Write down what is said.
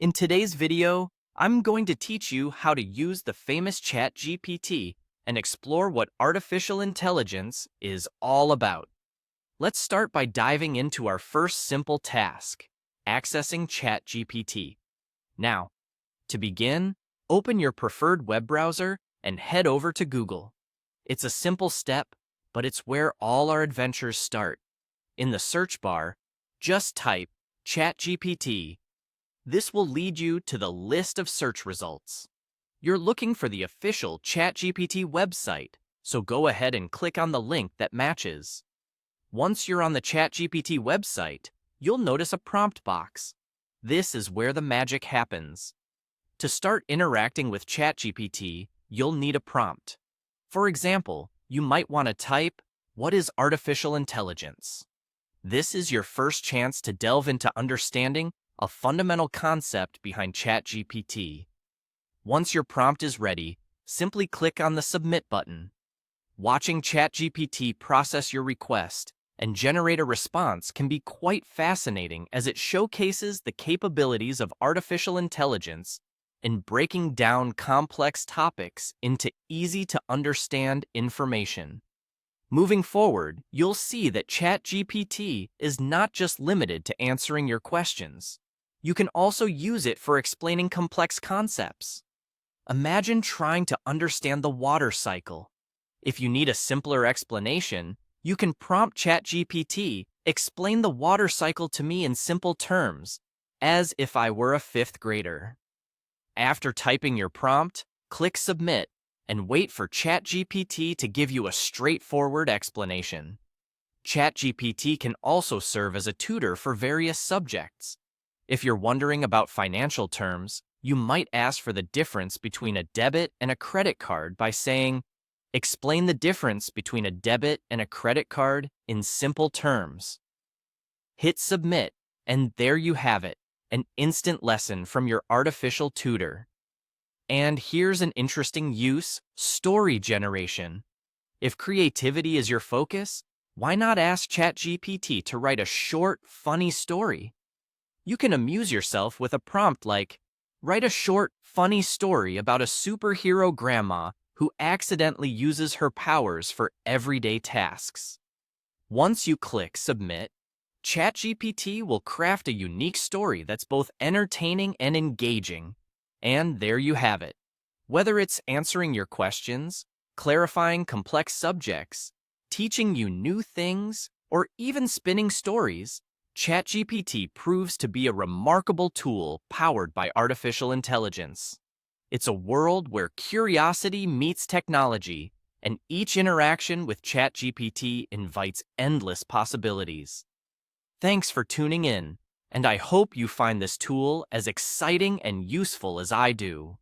In today's video, I'm going to teach you how to use the famous ChatGPT and explore what artificial intelligence is all about. Let's start by diving into our first simple task, accessing ChatGPT. Now, to begin, open your preferred web browser and head over to Google. It's a simple step, but it's where all our adventures start. In the search bar, just type ChatGPT. This will lead you to the list of search results. You're looking for the official ChatGPT website, so go ahead and click on the link that matches. Once you're on the ChatGPT website, you'll notice a prompt box. This is where the magic happens. To start interacting with ChatGPT, you'll need a prompt. For example, you might want to type, "What is artificial intelligence?" This is your first chance to delve into understanding a fundamental concept behind ChatGPT. Once your prompt is ready, simply click on the Submit button. Watching ChatGPT process your request and generate a response can be quite fascinating as it showcases the capabilities of artificial intelligence in breaking down complex topics into easy-to-understand information. Moving forward, you'll see that ChatGPT is not just limited to answering your questions. You can also use it for explaining complex concepts. Imagine trying to understand the water cycle. If you need a simpler explanation, you can prompt ChatGPT, "Explain the water cycle to me in simple terms, as if I were a fifth grader." After typing your prompt, click Submit and wait for ChatGPT to give you a straightforward explanation. ChatGPT can also serve as a tutor for various subjects. If you're wondering about financial terms, you might ask for the difference between a debit and a credit card by saying, "Explain the difference between a debit and a credit card in simple terms." Hit Submit, and there you have it, an instant lesson from your artificial tutor. And here's an interesting use: story generation. If creativity is your focus, why not ask ChatGPT to write a short, funny story? You can amuse yourself with a prompt like, "Write a short, funny story about a superhero grandma who accidentally uses her powers for everyday tasks." Once you click Submit, ChatGPT will craft a unique story that's both entertaining and engaging. And there you have it. Whether it's answering your questions, clarifying complex subjects, teaching you new things, or even spinning stories, ChatGPT proves to be a remarkable tool powered by artificial intelligence. It's a world where curiosity meets technology, and each interaction with ChatGPT invites endless possibilities. Thanks for tuning in, and I hope you find this tool as exciting and useful as I do.